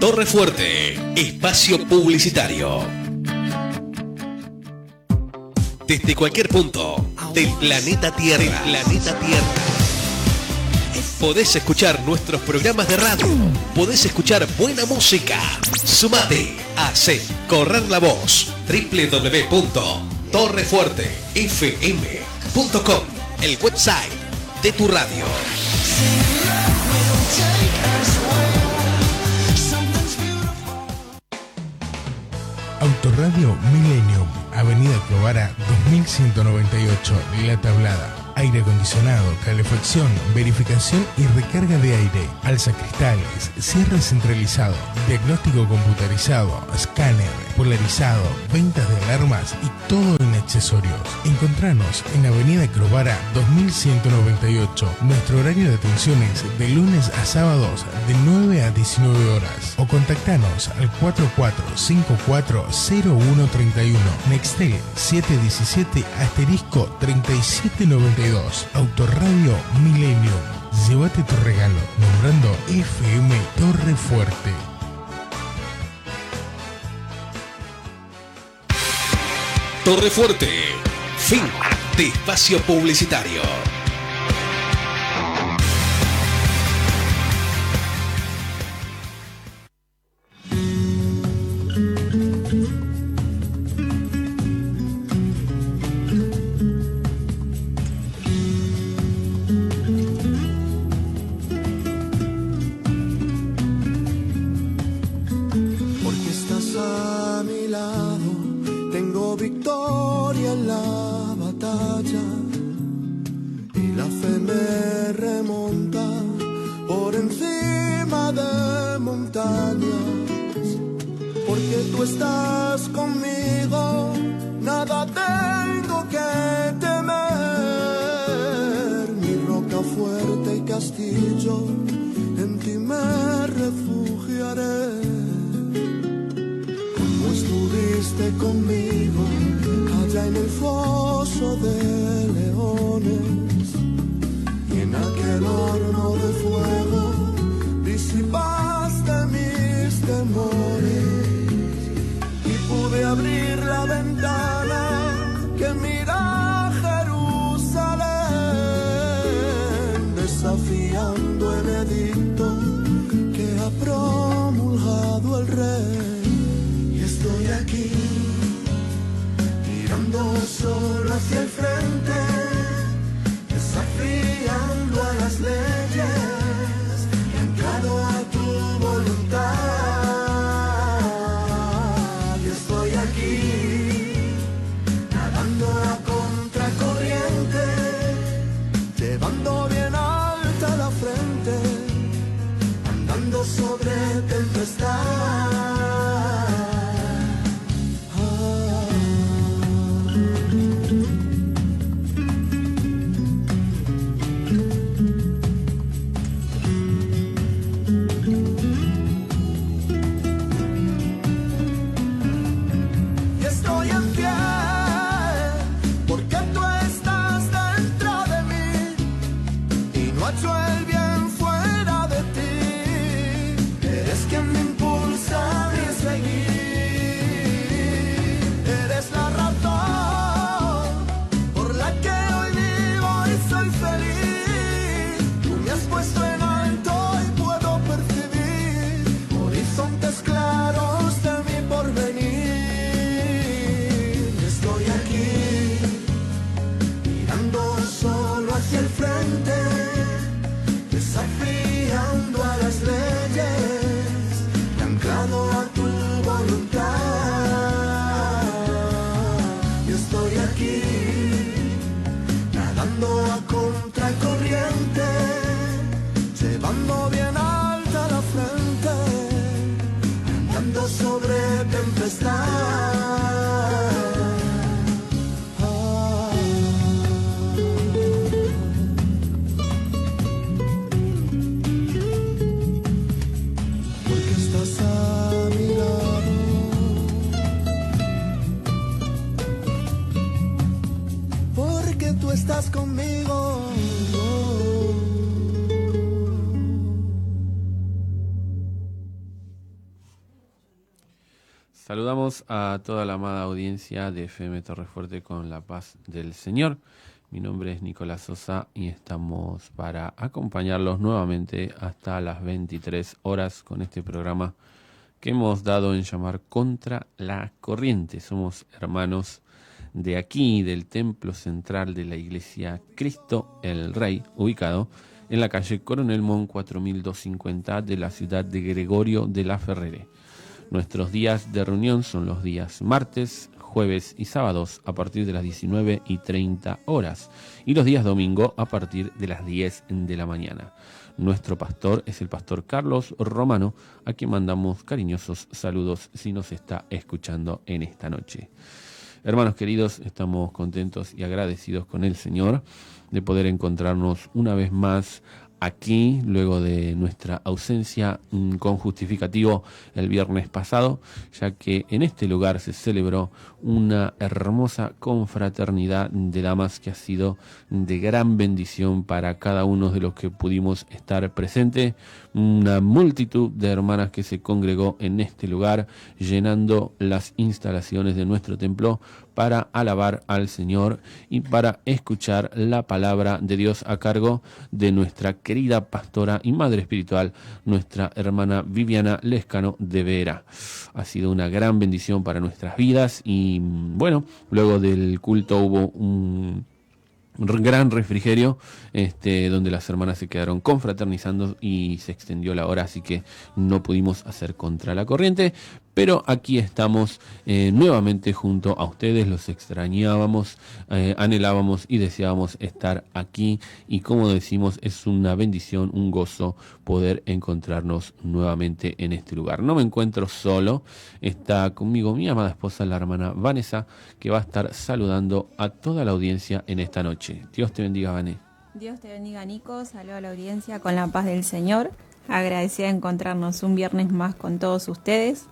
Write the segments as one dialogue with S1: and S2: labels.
S1: Torre Fuerte, espacio publicitario. Desde cualquier punto del planeta Tierra, podés escuchar nuestros programas de radio, podés escuchar buena música. Sumate, hacé correr la voz. www.torrefuertefm.com, el website de tu radio.
S2: Autoradio Millennium, Avenida Clovara 2198, La Tablada. Aire acondicionado, calefacción, verificación y recarga de aire, alza cristales, cierre centralizado, diagnóstico computarizado, escáner, polarizado, ventas de alarmas y todo en accesorios. Encontranos en Avenida Clovara 2198. Nuestro horario de atención es de lunes a sábados de 9 a 19 horas. O contactanos al 44540131, Nextel 717*3792. Autoradio Millennium. Llévate tu regalo nombrando FM Torre Fuerte.
S1: Torre Fuerte, fin de espacio publicitario.
S3: Saludamos a toda la amada audiencia de FM Torrefuerte con la paz del Señor. Mi nombre es Nicolás Sosa y estamos para acompañarlos nuevamente hasta las 23 horas con este programa que hemos dado en llamar Contra la Corriente. Somos hermanos de aquí, del Templo Central de la Iglesia Cristo el Rey, ubicado en la calle Coronel Mon 4250 de la ciudad de Gregorio de la Ferrere. Nuestros días de reunión son los días martes, jueves y sábados a partir de las 19:30 horas y los días domingo a partir de las 10 de la mañana. Nuestro pastor es el pastor Carlos Romano, a quien mandamos cariñosos saludos si nos está escuchando en esta noche. Hermanos queridos, estamos contentos y agradecidos con el Señor de poder encontrarnos una vez más aquí, luego de nuestra ausencia con justificativo el viernes pasado, ya que en este lugar se celebró una hermosa confraternidad de damas que ha sido de gran bendición para cada uno de los que pudimos estar presentes. Una multitud de hermanas que se congregó en este lugar, llenando las instalaciones de nuestro templo para alabar al Señor y para escuchar la palabra de Dios a cargo de nuestra querida pastora y madre espiritual, nuestra hermana Viviana Lescano de Vera. Ha sido una gran bendición para nuestras vidas y bueno, luego del culto hubo un gran refrigerio donde las hermanas se quedaron confraternizando y se extendió la hora, así que no pudimos hacer contra la corriente, pero aquí estamos nuevamente junto a ustedes. Los extrañábamos, anhelábamos y deseábamos estar aquí, y como decimos, es una bendición, un gozo poder encontrarnos nuevamente en este lugar. No me encuentro solo, está conmigo mi amada esposa, la hermana Vanessa, que va a estar saludando a toda la audiencia en esta noche. Dios te bendiga, Vané.
S4: Dios te bendiga, Nico. Saludo a la audiencia con la paz del Señor. Agradecida de encontrarnos un viernes más con todos ustedes.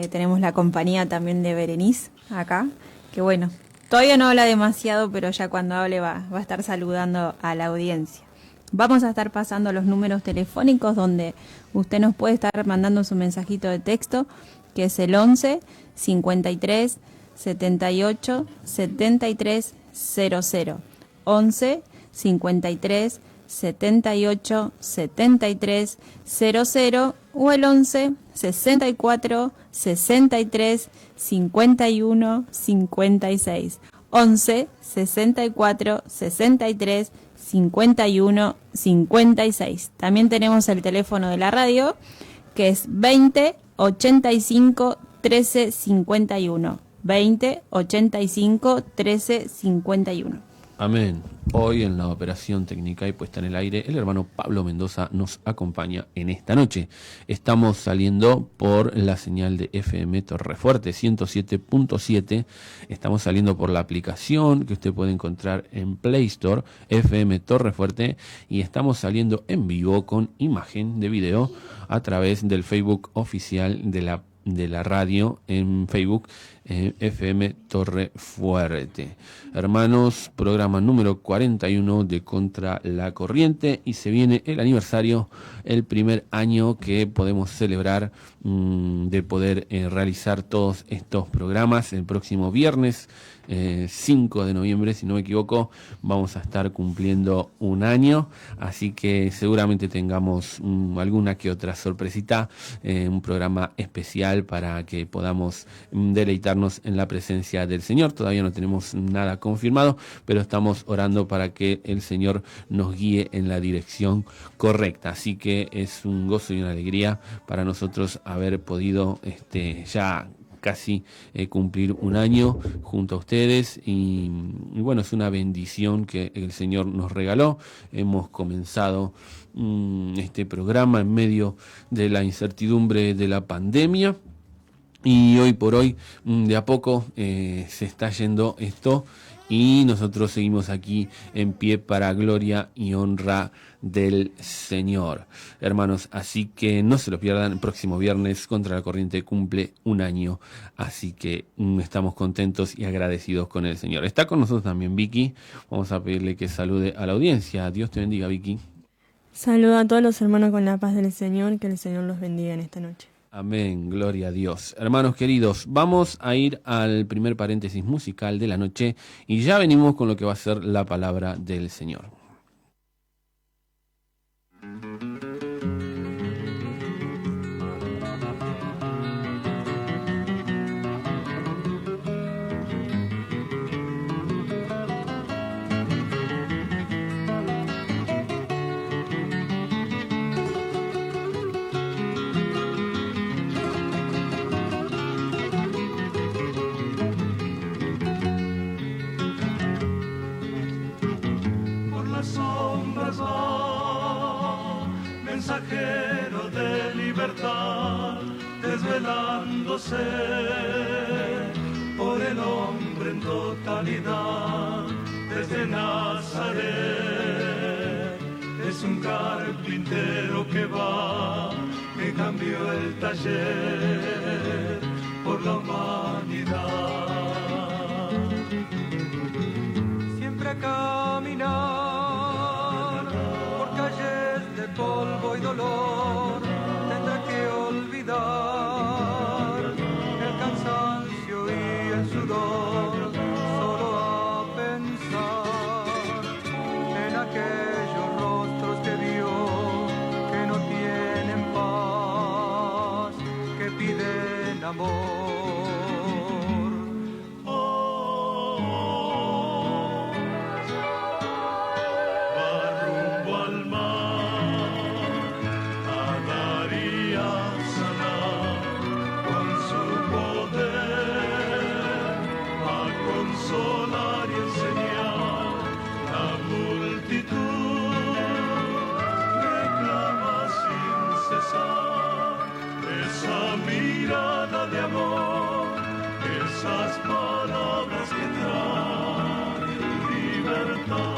S4: Tenemos la compañía también de Berenice acá, que bueno, todavía no habla demasiado, pero ya cuando hable va a estar saludando a la audiencia. Vamos a estar pasando los números telefónicos donde usted nos puede estar mandando su mensajito de texto, que es el 11 53 78 73 00. 11 53 78 73 00 o el 11 64 63 51 56. 11 64 63 51 56. También tenemos el teléfono de la radio, que es 20 85 13 51. 20 85 13 51.
S3: Amén. Hoy en la operación técnica y puesta en el aire, el hermano Pablo Mendoza nos acompaña en esta noche. Estamos saliendo por la señal de FM Torrefuerte 107.7. Estamos saliendo por la aplicación que usted puede encontrar en Play Store, FM Torrefuerte, y estamos saliendo en vivo con imagen de video a través del Facebook oficial de la radio en Facebook, FM Torrefuerte. Hermanos, programa número 41 de Contra la Corriente, y se viene el aniversario, el primer año que podemos celebrar de poder realizar todos estos programas. El próximo viernes 5 de noviembre, si no me equivoco, vamos a estar cumpliendo un año, así que seguramente tengamos alguna que otra sorpresita, un programa especial para que podamos deleitarnos en la presencia del Señor. Todavía no tenemos nada confirmado, pero estamos orando para que el Señor nos guíe en la dirección correcta, así que es un gozo y una alegría para nosotros haber podido ya casi cumplir un año junto a ustedes, y bueno, es una bendición que el Señor nos regaló. Hemos comenzado este programa en medio de la incertidumbre de la pandemia, y hoy por hoy de a poco se está yendo esto, y nosotros seguimos aquí en pie para gloria y honra del Señor, hermanos. Así que no se lo pierdan. El próximo viernes Contra la Corriente cumple un año, así que estamos contentos y agradecidos con el Señor. Está con nosotros también Vicky. Vamos a pedirle que salude a la audiencia. Dios te bendiga, Vicky.
S5: Saludo a todos los hermanos con la paz del Señor, que el Señor los bendiga en esta noche.
S3: Amén, gloria a Dios. Hermanos queridos, vamos a ir al primer paréntesis musical de la noche y ya venimos con lo que va a ser la palabra del Señor.
S5: Mensajero de libertad, desvelándose por el hombre en totalidad, desde Nazaret. Es un carpintero que va, que cambió el taller por la humanidad. Siempre a caminar polvo y dolor, tendrá que olvidar el cansancio y el sudor, solo a pensar en aquellos rostros que vio que no tienen paz, que piden amor. De amor, esas palabras que traen libertad.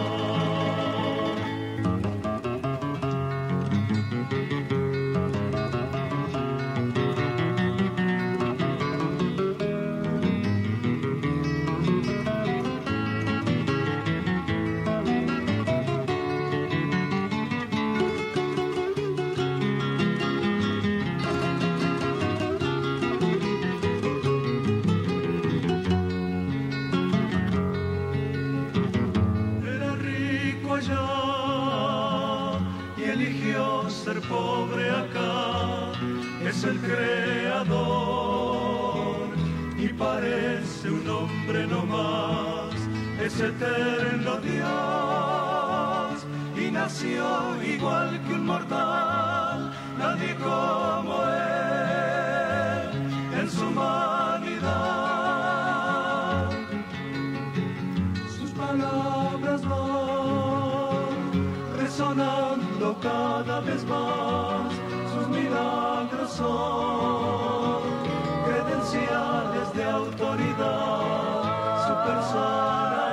S5: Ser pobre acá, es el creador y parece un hombre no más, es eterno Dios y nació igual que un mortal, nadie como él en su humanidad. Sus palabras van resonando cada vez más, sus milagros son credenciales de autoridad, su persona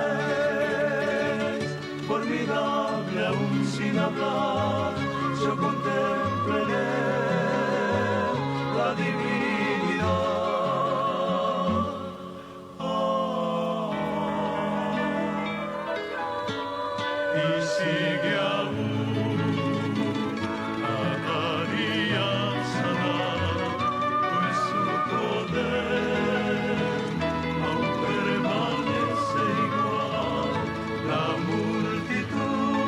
S5: es formidable aún sin hablar, yo contemplo en él la divinidad. Y sigue aún cada día sanar, pues su poder aún permanece igual. La multitud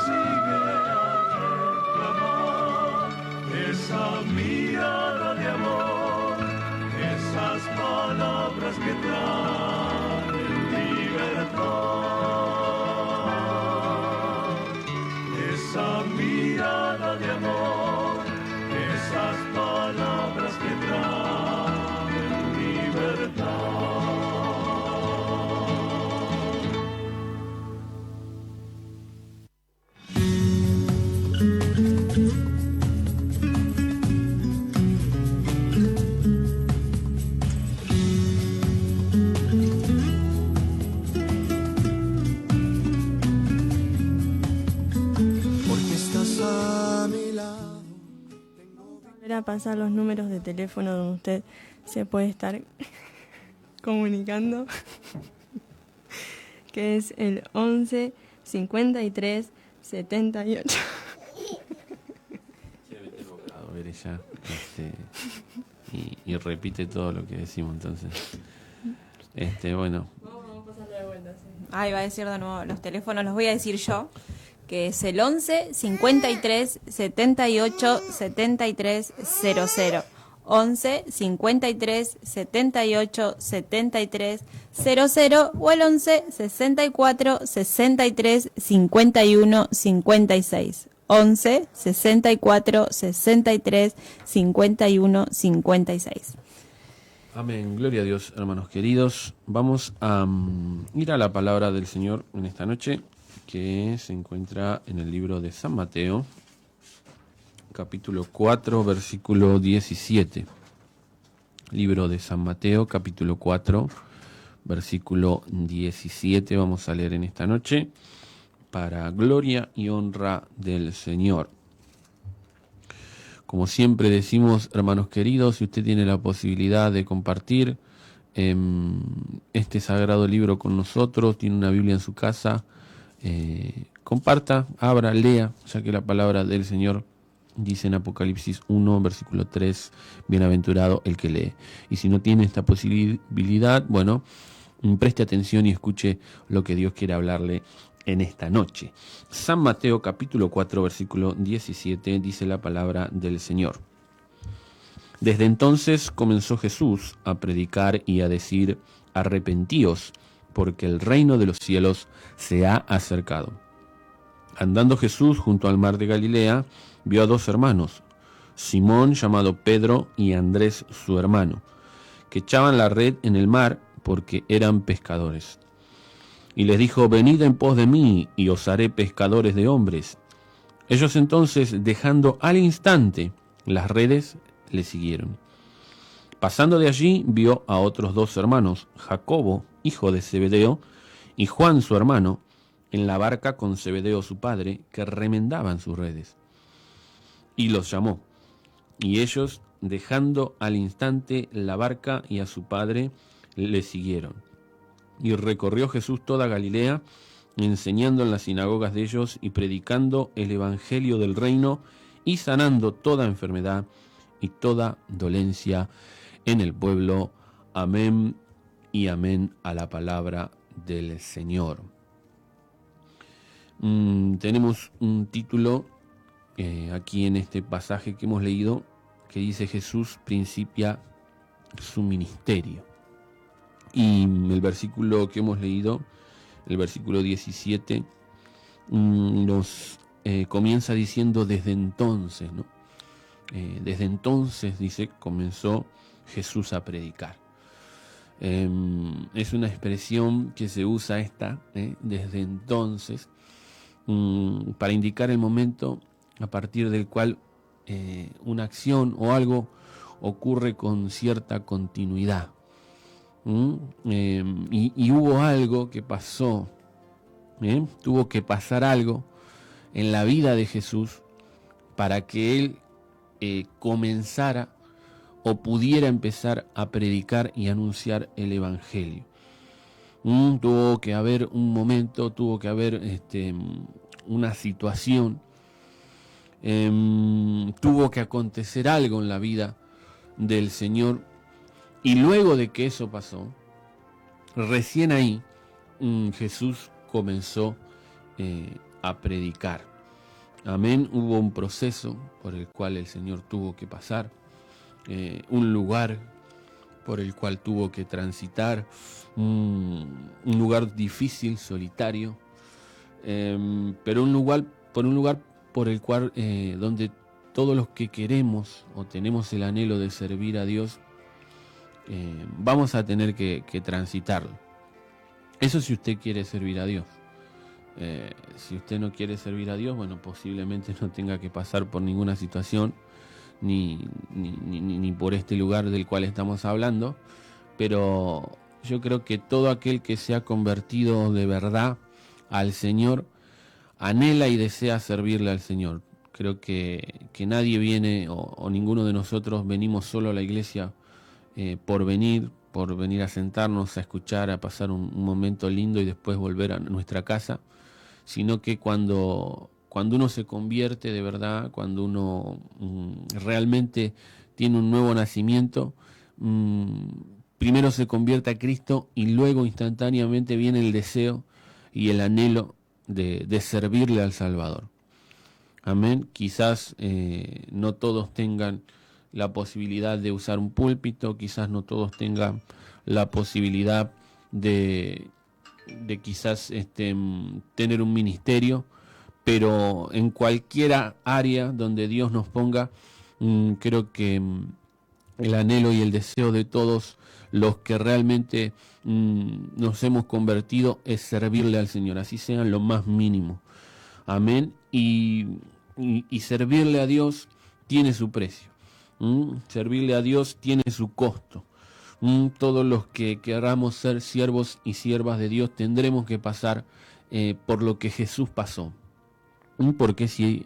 S5: sigue a reclamar esa mirada de amor, esas palabras que traen libertad. Esa mirada de amor, esas palabras que traen libertad.
S6: A pasar los números de teléfono donde usted se puede estar comunicando, que es el 11 53 78.
S3: y repite todo lo que decimos. Entonces, bueno.
S4: Ahí va a decir de nuevo los teléfonos, los voy a decir yo, que es el 11 53 78 73 00. 11 53 78 73 00 o el 11 64 63 51 56. 11 64 63 51 56.
S3: Amén, gloria a Dios, hermanos queridos. Vamos a ir a la palabra del Señor en esta noche, que se encuentra en el libro de San Mateo, capítulo 4, versículo 17. Libro de San Mateo, capítulo 4, versículo 17. Vamos a leer en esta noche, para gloria y honra del Señor. Como siempre decimos, hermanos queridos, si usted tiene la posibilidad de compartir este sagrado libro con nosotros, tiene una Biblia en su casa, comparta, abra, lea, ya que la palabra del Señor dice en Apocalipsis 1, versículo 3, bienaventurado el que lee. Y si no tiene esta posibilidad, bueno, preste atención y escuche lo que Dios quiere hablarle en esta noche. San Mateo capítulo 4 versículo 17 dice la palabra del Señor. Desde entonces comenzó Jesús a predicar y a decir: arrepentíos, porque el reino de los cielos se ha acercado. Andando Jesús junto al mar de Galilea, vio a dos hermanos, Simón llamado Pedro y Andrés su hermano, que echaban la red en el mar porque eran pescadores. Y les dijo: venid en pos de mí, y os haré pescadores de hombres. Ellos entonces, dejando al instante las redes, le siguieron. Pasando de allí, vio a otros dos hermanos, Jacobo, hijo de Zebedeo, y Juan su hermano, en la barca con Zebedeo su padre, que remendaban sus redes. Y los llamó. Y ellos, dejando al instante la barca y a su padre, le siguieron. Y recorrió Jesús toda Galilea, enseñando en las sinagogas de ellos y predicando el evangelio del reino y sanando toda enfermedad y toda dolencia en el pueblo. Amén y amén a la palabra del Señor. Tenemos un título aquí en este pasaje que hemos leído que dice: Jesús principia su ministerio. Y el versículo que hemos leído, el versículo 17, nos comienza diciendo desde entonces, ¿no? Desde entonces, dice, comenzó Jesús a predicar. Es una expresión que se usa desde entonces, para indicar el momento a partir del cual una acción o algo ocurre con cierta continuidad. Y hubo algo que pasó, tuvo que pasar algo en la vida de Jesús para que él comenzara o pudiera empezar a predicar y anunciar el evangelio. Tuvo que haber un momento, tuvo que haber una situación, tuvo que acontecer algo en la vida del Señor. Y luego de que eso pasó, recién ahí Jesús comenzó a predicar. Amén. Hubo un proceso por el cual el Señor tuvo que pasar, un lugar por el cual tuvo que transitar, un lugar difícil, solitario, pero un lugar por el cual donde todos los que queremos o tenemos el anhelo de servir a Dios, vamos a tener que transitarlo. Eso si usted quiere servir a Dios. Si usted no quiere servir a Dios, bueno, posiblemente no tenga que pasar por ninguna situación, ni por este lugar del cual estamos hablando, pero yo creo que todo aquel que se ha convertido de verdad al Señor, anhela y desea servirle al Señor. Creo que nadie viene, o ninguno de nosotros venimos solo a la iglesia por venir a sentarnos, a escuchar, a pasar un momento lindo y después volver a nuestra casa, sino que cuando cuando uno se convierte de verdad, cuando uno realmente tiene un nuevo nacimiento, primero se convierte a Cristo y luego instantáneamente viene el deseo y el anhelo de servirle al Salvador. Amén. Quizás no todos tengan la posibilidad de usar un púlpito, quizás no todos tengan la posibilidad de quizás tener un ministerio, pero en cualquier área donde Dios nos ponga, creo que el anhelo y el deseo de todos los que realmente nos hemos convertido es servirle al Señor, así sea en lo más mínimo. Amén. Y servirle a Dios tiene su precio. Servirle a Dios tiene su costo. Todos los que queramos ser siervos y siervas de Dios tendremos que pasar por lo que Jesús pasó. Porque si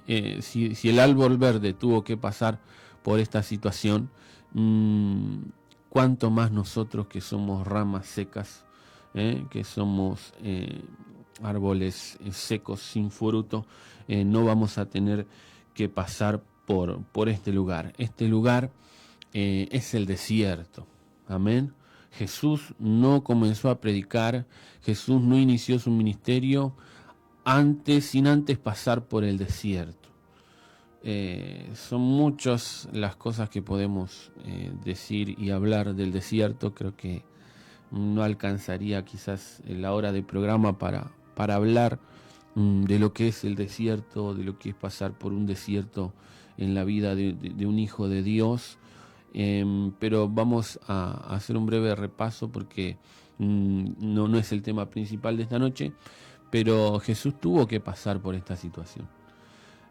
S3: el árbol verde tuvo que pasar por esta situación, cuánto más nosotros que somos ramas secas, que somos árboles secos sin fruto, no vamos a tener que pasar por este lugar. Este lugar es el desierto. Amén. Jesús no comenzó a predicar, Jesús no inició su ministerio sin antes pasar por el desierto. Son muchas las cosas que podemos decir y hablar del desierto. Creo que no alcanzaría quizás la hora de programa para hablar de lo que es el desierto, de lo que es pasar por un desierto en la vida de un hijo de Dios. Pero vamos a hacer un breve repaso porque no es el tema principal de esta noche, pero Jesús tuvo que pasar por esta situación.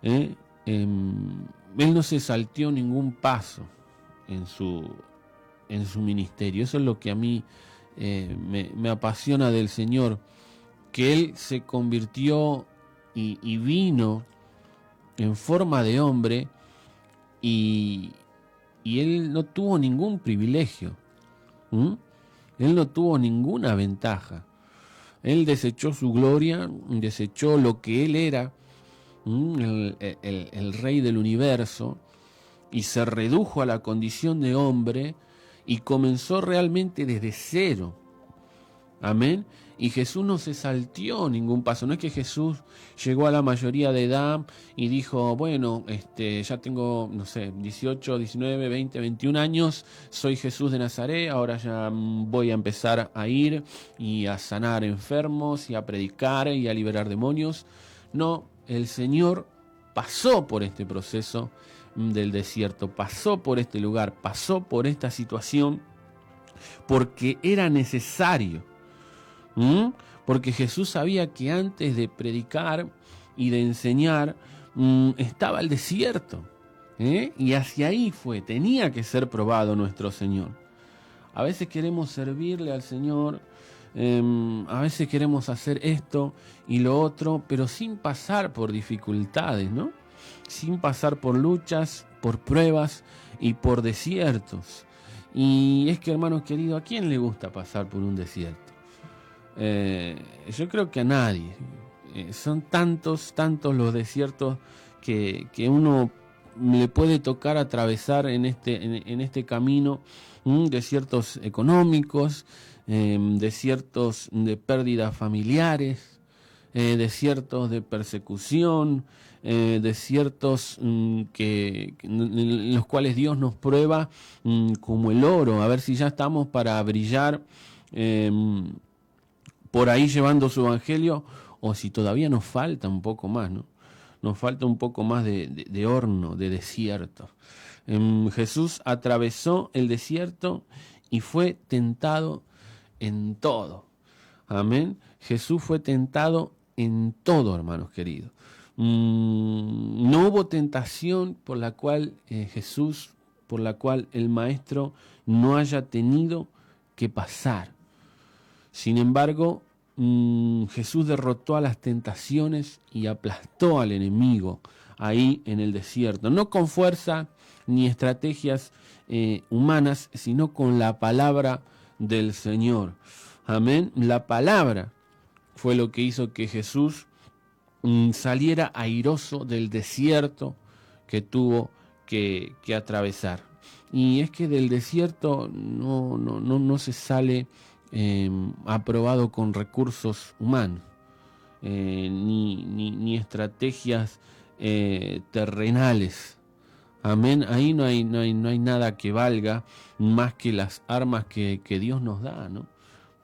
S3: Él no se salteó ningún paso en su ministerio. Eso es lo que a mí me apasiona del Señor, que Él se convirtió y vino en forma de hombre y Él no tuvo ningún privilegio. Él no tuvo ninguna ventaja. Él desechó su gloria, desechó lo que Él era, el rey del universo, y se redujo a la condición de hombre y comenzó realmente desde cero. Amén. Y Jesús no se salteó ningún paso. No es que Jesús llegó a la mayoría de edad y dijo, bueno, ya tengo, 18, 19, 20, 21 años, soy Jesús de Nazaret, ahora ya voy a empezar a ir y a sanar enfermos y a predicar y a liberar demonios. No, el Señor pasó por este proceso del desierto, pasó por este lugar, pasó por esta situación porque era necesario. Porque Jesús sabía que antes de predicar y de enseñar estaba el desierto, y hacia ahí tenía que ser probado nuestro Señor. A veces queremos servirle al Señor, a veces queremos hacer esto y lo otro, pero sin pasar por dificultades, ¿no? Sin pasar por luchas, por pruebas y por desiertos. Y es que, hermanos queridos, ¿a quién le gusta pasar por un desierto? Yo creo que a nadie. Son tantos los desiertos que uno le puede tocar atravesar en este camino. Desiertos económicos, desiertos de pérdidas familiares, desiertos de persecución, desiertos en los cuales Dios nos prueba como el oro, a ver si ya estamos para brillar por ahí llevando su evangelio, o si todavía nos falta un poco más, ¿no? Nos falta un poco más de horno, de desierto. Jesús atravesó el desierto y fue tentado en todo. Amén. Jesús fue tentado en todo, hermanos queridos. No hubo tentación por la cual por la cual el Maestro no haya tenido que pasar. Sin embargo, Jesús derrotó a las tentaciones y aplastó al enemigo ahí en el desierto. No con fuerza ni estrategias humanas, sino con la palabra del Señor. Amén. La palabra fue lo que hizo que Jesús saliera airoso del desierto que tuvo que atravesar. Y es que del desierto no se sale aprobado con recursos humanos, ni estrategias terrenales. Amén. Ahí no hay nada que valga más que las armas que Dios nos da, ¿no?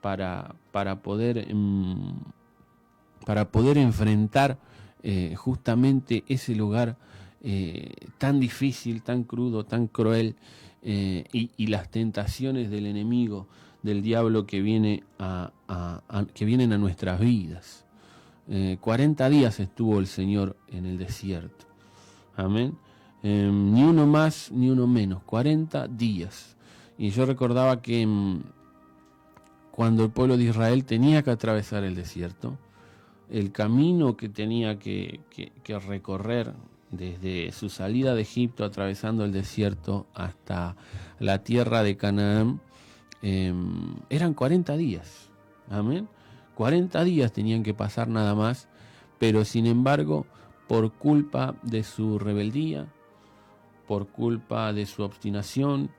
S3: Para poder enfrentar justamente ese lugar tan difícil, tan crudo, tan cruel, y las tentaciones del enemigo, del diablo que vienen a nuestras vidas. 40 días estuvo el Señor en el desierto. Amén. Ni uno más ni uno menos, 40 días. Y yo recordaba que cuando el pueblo de Israel tenía que atravesar el desierto, el camino que tenía que recorrer desde su salida de Egipto, atravesando el desierto hasta la tierra de Canaán, eran 40 días. Amén. 40 días tenían que pasar nada más, pero sin embargo, por culpa de su rebeldía, por culpa de su obstinación,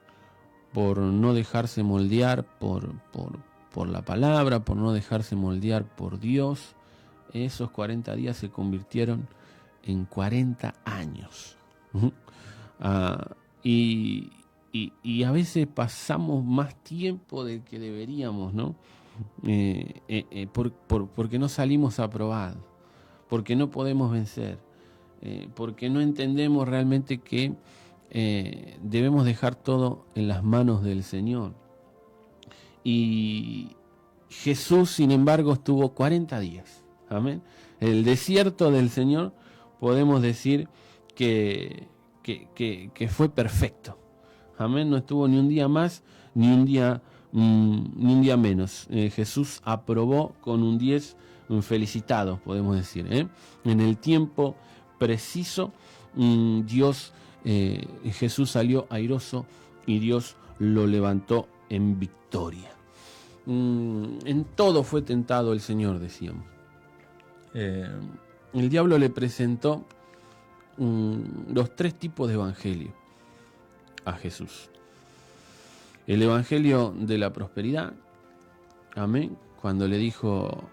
S3: por no dejarse moldear por la palabra, por no dejarse moldear por Dios, esos 40 días se convirtieron en 40 años. Y a veces pasamos más tiempo del que deberíamos, ¿no? Porque no salimos aprobados, porque no podemos vencer, porque no entendemos realmente que debemos dejar todo en las manos del Señor. Y Jesús, sin embargo, estuvo 40 días. Amén. El desierto del Señor, podemos decir que fue perfecto. Amén. No estuvo ni un día más, ni un día menos. Jesús aprobó con un 10, felicitados, podemos decir. En el tiempo preciso, Jesús salió airoso y Dios lo levantó en victoria. En todo fue tentado el Señor, decíamos. El diablo le presentó los 3 tipos de evangelio a Jesús. El evangelio de la prosperidad, amén, cuando le dijo,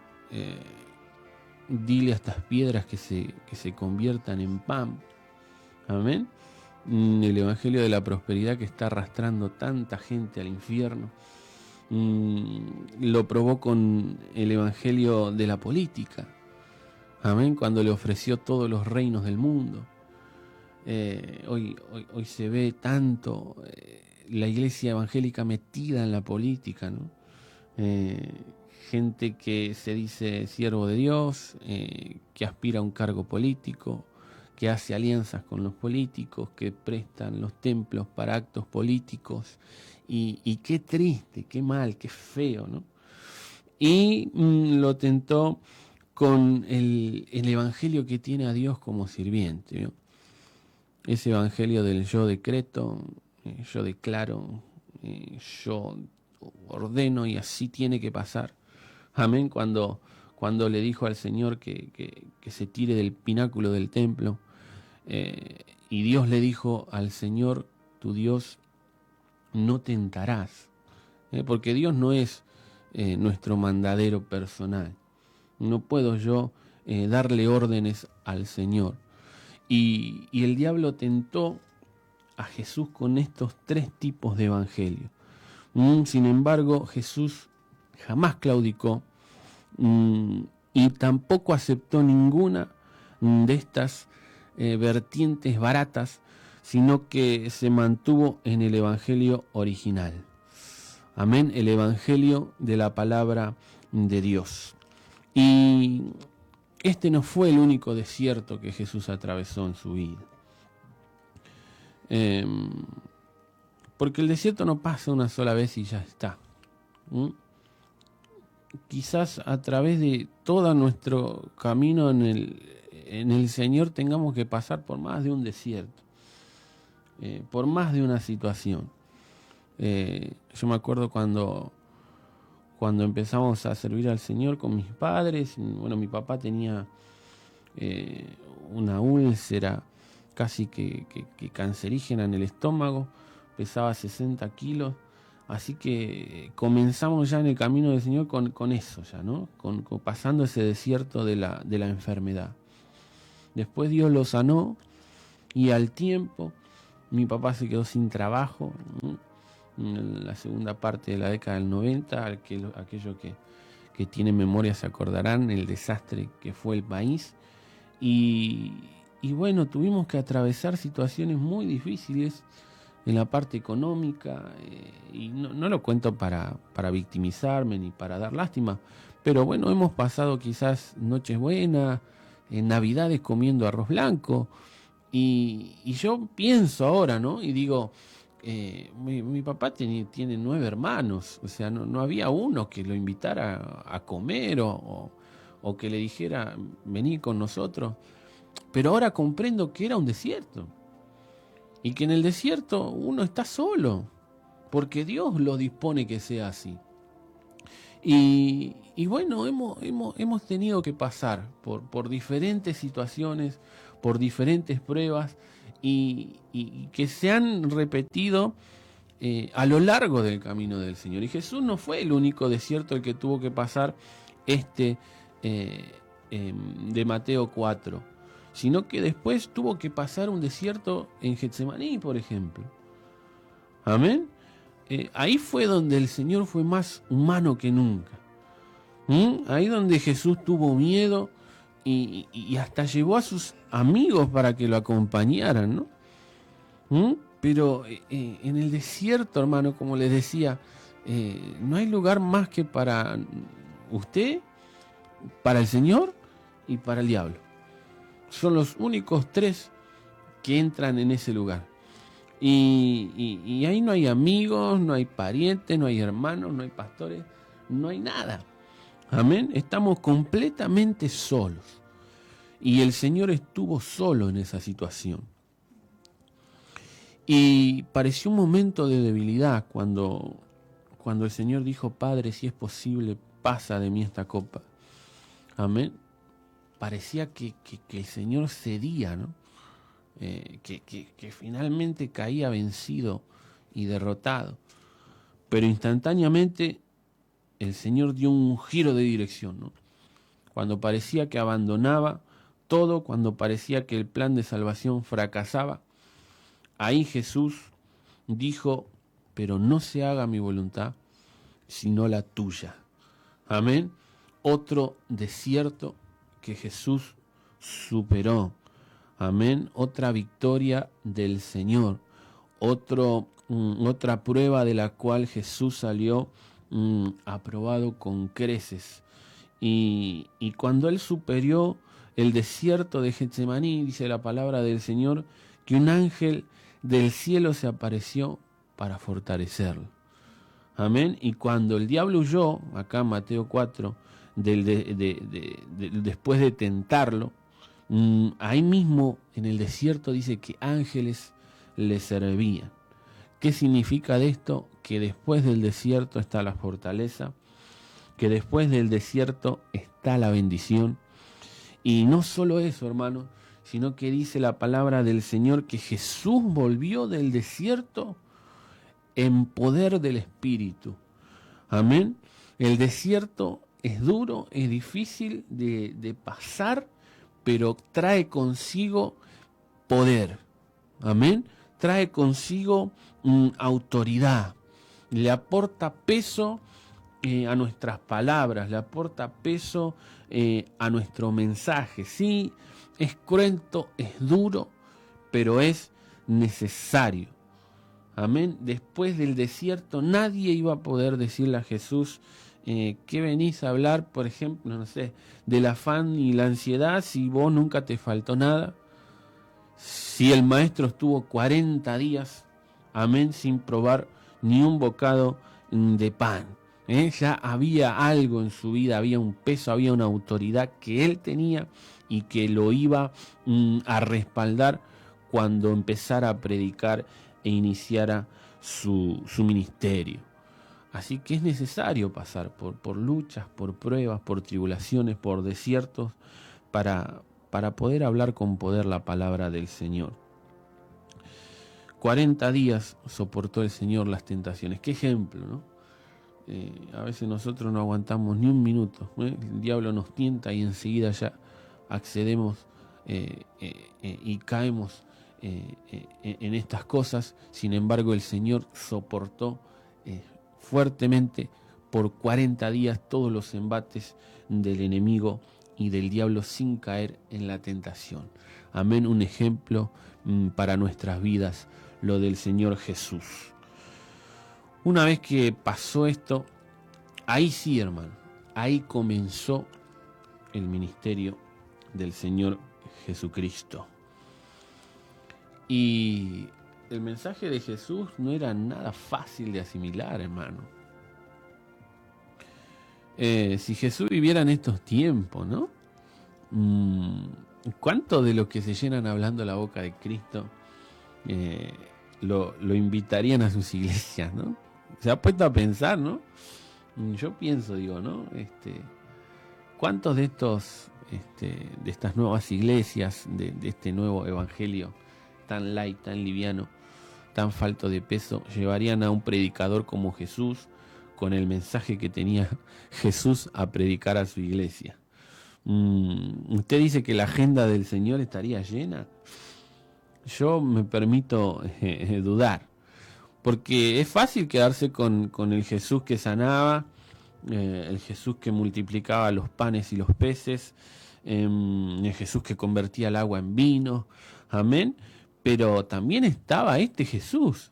S3: dile a estas piedras que se conviertan en pan, amén. El evangelio de la prosperidad que está arrastrando tanta gente al infierno. Lo probó con el evangelio de la política, amén, cuando le ofreció todos los reinos del mundo. Hoy se ve tanto la iglesia evangélica metida en la política, ¿no? Gente que se dice siervo de Dios, que aspira a un cargo político, que hace alianzas con los políticos, que prestan los templos para actos políticos, y qué triste, qué mal, qué feo, ¿no? Y lo tentó con el evangelio que tiene a Dios como sirviente, ¿no? Ese evangelio del yo decreto, yo declaro, yo ordeno y así tiene que pasar. Amén. Cuando le dijo al Señor que se tire del pináculo del templo, y Dios le dijo al Señor, tu Dios, no tentarás, porque Dios no es nuestro mandadero personal. No puedo yo darle órdenes al Señor. Y el diablo tentó a Jesús con estos 3 tipos de evangelio. Sin embargo, Jesús jamás claudicó y tampoco aceptó ninguna de estas vertientes baratas, sino que se mantuvo en el evangelio original. Amén, el evangelio de la palabra de Dios. Y este no fue el único desierto que Jesús atravesó en su vida. Porque el desierto no pasa una sola vez y ya está. Quizás a través de todo nuestro camino en el Señor tengamos que pasar por más de un desierto, por más de una situación. Yo me acuerdo cuando empezamos a servir al Señor con mis padres. Bueno, mi papá tenía una úlcera casi que cancerígena en el estómago, pesaba 60 kilos, así que comenzamos ya en el camino del Señor con eso ya, ¿no? Con pasando ese desierto de la enfermedad. Después Dios lo sanó y al tiempo mi papá se quedó sin trabajo, ¿no? En la segunda parte de la década del 90, aquello que tienen memoria se acordarán, el desastre que fue el país. Y bueno, tuvimos que atravesar situaciones muy difíciles en la parte económica, y no lo cuento para victimizarme ni para dar lástima, pero bueno, hemos pasado quizás noches buenas, en Navidades comiendo arroz blanco, y yo pienso ahora, ¿no? Y digo, mi papá tiene 9 hermanos, o sea, no había uno que lo invitara a comer o que le dijera, vení con nosotros. Pero ahora comprendo que era un desierto. Y que en el desierto uno está solo. Porque Dios lo dispone que sea así. Y bueno, hemos tenido que pasar por diferentes situaciones, por diferentes pruebas. Y que se han repetido a lo largo del camino del Señor. Y Jesús no fue el único desierto el que tuvo que pasar de Mateo 4, sino que después tuvo que pasar un desierto en Getsemaní, por ejemplo. Amén. Ahí fue donde el Señor fue más humano que nunca. Ahí donde Jesús tuvo miedo y hasta llevó a sus amigos para que lo acompañaran, ¿no? Pero en el desierto, hermano, como les decía, no hay lugar más que para usted, para el Señor y para el diablo. Son los únicos 3 que entran en ese lugar. Y ahí no hay amigos, no hay parientes, no hay hermanos, no hay pastores, no hay nada. Amén. Estamos completamente solos. Y el Señor estuvo solo en esa situación. Y pareció un momento de debilidad cuando el Señor dijo, Padre, si es posible, pasa de mí esta copa. Amén. Parecía que el Señor cedía, ¿no? Que finalmente caía vencido y derrotado. Pero instantáneamente el Señor dio un giro de dirección, ¿no? Cuando parecía que abandonaba todo, cuando parecía que el plan de salvación fracasaba, ahí Jesús dijo, pero no se haga mi voluntad, sino la tuya. Amén. Otro desierto que Jesús superó. Amén. Otra victoria del Señor. Otra prueba de la cual Jesús salió aprobado con creces. Y cuando Él superó el desierto de Getsemaní, dice la palabra del Señor, que un ángel del cielo se apareció para fortalecerlo. Amén. Y cuando el diablo huyó, acá en Mateo 4, después de tentarlo, ahí mismo en el desierto dice que ángeles le servían. ¿Qué significa de esto? Que después del desierto está la fortaleza, que después del desierto está la bendición. Y no solo eso, hermano, sino que dice la palabra del Señor que Jesús volvió del desierto en poder del Espíritu. Amén. El desierto es duro, es difícil de pasar, pero trae consigo poder. Amén. Trae consigo autoridad. Le aporta peso a nuestras palabras, le aporta peso a nuestro mensaje. Sí, es cruento, es duro, pero es necesario. Amén. Después del desierto nadie iba a poder decirle a Jesús ¿qué venís a hablar, por ejemplo, no sé, del afán y la ansiedad si vos nunca te faltó nada? Si el maestro estuvo 40 días, amén, sin probar ni un bocado de pan. Ya había algo en su vida, había un peso, había una autoridad que él tenía y que lo iba a respaldar cuando empezara a predicar e iniciara su ministerio. Así que es necesario pasar por luchas, por pruebas, por tribulaciones, por desiertos, para para poder hablar con poder la palabra del Señor. 40 días soportó el Señor las tentaciones. Qué ejemplo, ¿no? A veces nosotros no aguantamos ni un minuto. El diablo nos tienta y enseguida ya accedemos y caemos en estas cosas. Sin embargo, el Señor soportó fuertemente por 40 días todos los embates del enemigo y del diablo sin caer en la tentación. Amén, un ejemplo para nuestras vidas, lo del Señor Jesús. Una vez que pasó esto, ahí sí, hermano, ahí comenzó el ministerio del Señor Jesucristo. Y el mensaje de Jesús no era nada fácil de asimilar, hermano. Si Jesús viviera en estos tiempos, ¿no? ¿Cuánto de los que se llenan hablando la boca de Cristo lo invitarían a sus iglesias, ¿no? Se ha puesto a pensar, ¿no? Yo pienso, digo, ¿no? ¿Cuántos de estos, de estas nuevas iglesias, de este nuevo evangelio tan light, tan liviano, tan falto de peso, llevarían a un predicador como Jesús con el mensaje que tenía Jesús a predicar a su iglesia? ¿Usted dice que la agenda del Señor estaría llena? Yo me permito dudar, porque es fácil quedarse con el Jesús que sanaba, el Jesús que multiplicaba los panes y los peces, el Jesús que convertía el agua en vino, amén. Pero también estaba este Jesús,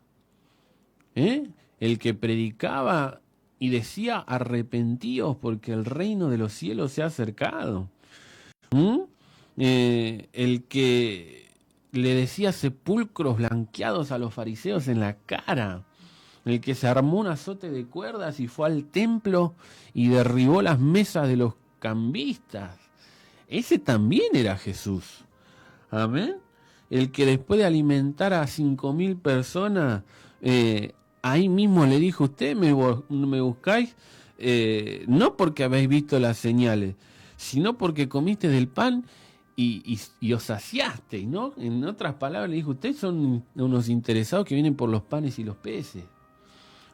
S3: el que predicaba y decía: arrepentíos porque el reino de los cielos se ha acercado. El que le decía sepulcros blanqueados a los fariseos en la cara. El que se armó un azote de cuerdas y fue al templo y derribó las mesas de los cambistas. Ese también era Jesús. Amén. El que después de alimentar a 5.000 personas, ahí mismo le dijo: ustedes me buscáis no porque habéis visto las señales, sino porque comiste del pan y os saciasteis, ¿no? En otras palabras le dijo: ustedes son unos interesados que vienen por los panes y los peces.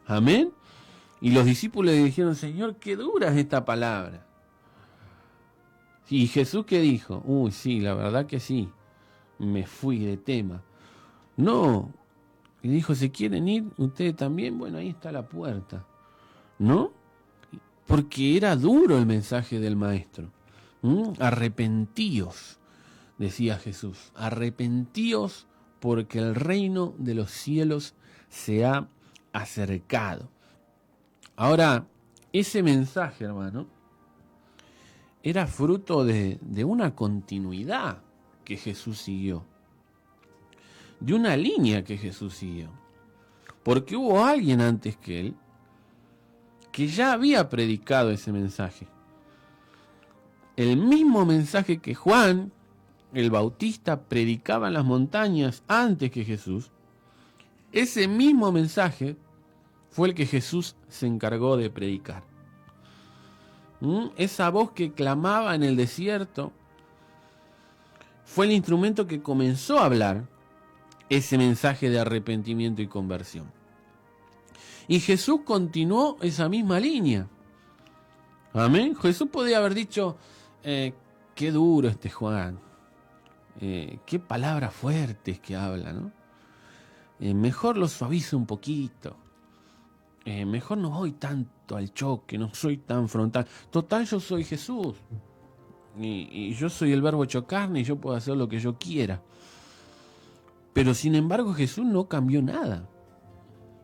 S3: Amén. Y los discípulos le dijeron: Señor, qué dura es esta palabra. Y Jesús, ¿qué dijo? Uy, sí, la verdad que sí. Me fui de tema. No. Y dijo: ¿se quieren ir ustedes también? Bueno, ahí está la puerta. ¿No? Porque era duro el mensaje del maestro. Arrepentíos, decía Jesús. Arrepentíos porque el reino de los cielos se ha acercado. Ahora, ese mensaje, hermano, era fruto de una continuidad que Jesús siguió, de una línea que Jesús siguió, porque hubo alguien antes que él que ya había predicado ese mensaje, el mismo mensaje que Juan el Bautista predicaba en las montañas antes que Jesús. Ese mismo mensaje fue el que Jesús se encargó de predicar. Esa voz que clamaba en el desierto fue el instrumento que comenzó a hablar ese mensaje de arrepentimiento y conversión. Y Jesús continuó esa misma línea. Amén. Jesús podía haber dicho: qué duro este Juan, qué palabras fuertes que habla, ¿no? Mejor lo suavizo un poquito, mejor no voy tanto al choque, no soy tan frontal. Total, yo soy Jesús. Y yo soy el verbo hecho carne y yo puedo hacer lo que yo quiera. Pero sin embargo Jesús no cambió nada.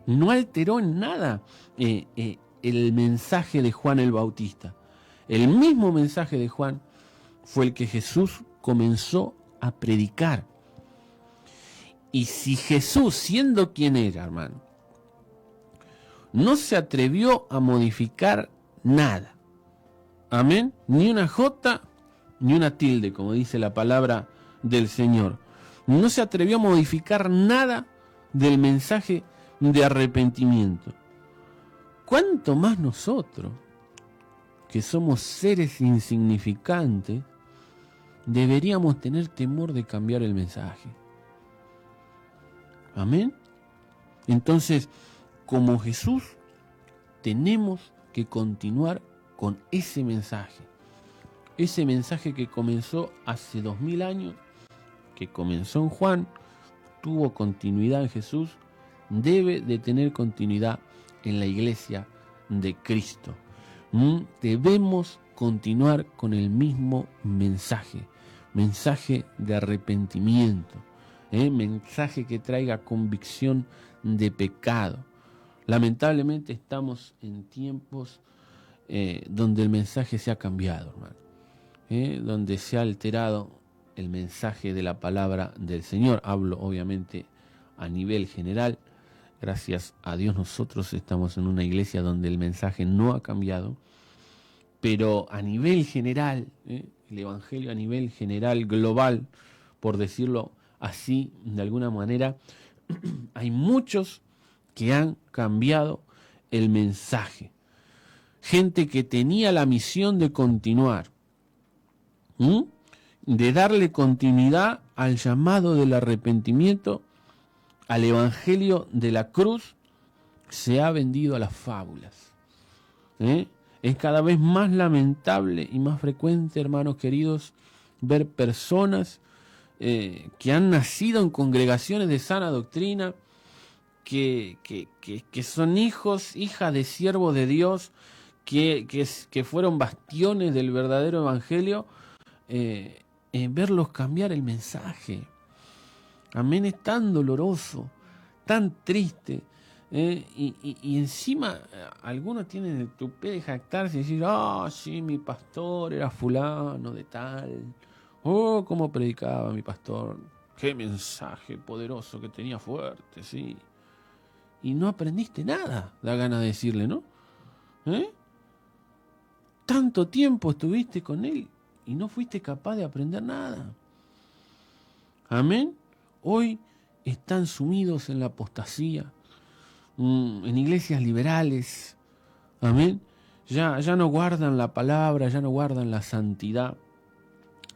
S3: No alteró en nada el mensaje de Juan el Bautista. El mismo mensaje de Juan fue el que Jesús comenzó a predicar. Y si Jesús, siendo quien era, hermano, no se atrevió a modificar nada. Amén. Ni una jota, ni una tilde, como dice la palabra del Señor. No se atrevió a modificar nada del mensaje de arrepentimiento. ¿Cuánto más nosotros, que somos seres insignificantes, deberíamos tener temor de cambiar el mensaje. Amén. Entonces, como Jesús, tenemos que continuar con ese mensaje que comenzó hace 2000 años, que comenzó en Juan, tuvo continuidad en Jesús, debe de tener continuidad en la iglesia de Cristo. Debemos continuar con el mismo mensaje de arrepentimiento, mensaje que traiga convicción de pecado. Lamentablemente estamos en tiempos donde el mensaje se ha cambiado, hermano, donde se ha alterado el mensaje de la palabra del Señor. Hablo obviamente a nivel general. Gracias a Dios nosotros estamos en una iglesia donde el mensaje no ha cambiado, pero a nivel general, el evangelio a nivel general, global, por decirlo así de alguna manera, hay muchos que han cambiado el mensaje. Gente que tenía la misión de continuar, de darle continuidad al llamado del arrepentimiento, al evangelio de la cruz, se ha vendido a las fábulas. Es cada vez más lamentable y más frecuente, hermanos queridos, ver personas que han nacido en congregaciones de sana doctrina, que son hijas de siervos de Dios, que fueron bastiones del verdadero evangelio, verlos cambiar el mensaje. Amén, es tan doloroso, tan triste. Y encima algunos tienen el tupé de jactarse y decir: sí, mi pastor era fulano de tal. Cómo predicaba mi pastor. Qué mensaje poderoso que tenía, fuerte, sí. Y no aprendiste nada, da ganas de decirle, ¿no? Tanto tiempo estuviste con él y no fuiste capaz de aprender nada. Amén. Hoy están sumidos en la apostasía, en iglesias liberales. Amén. Ya no guardan la palabra, ya no guardan la santidad.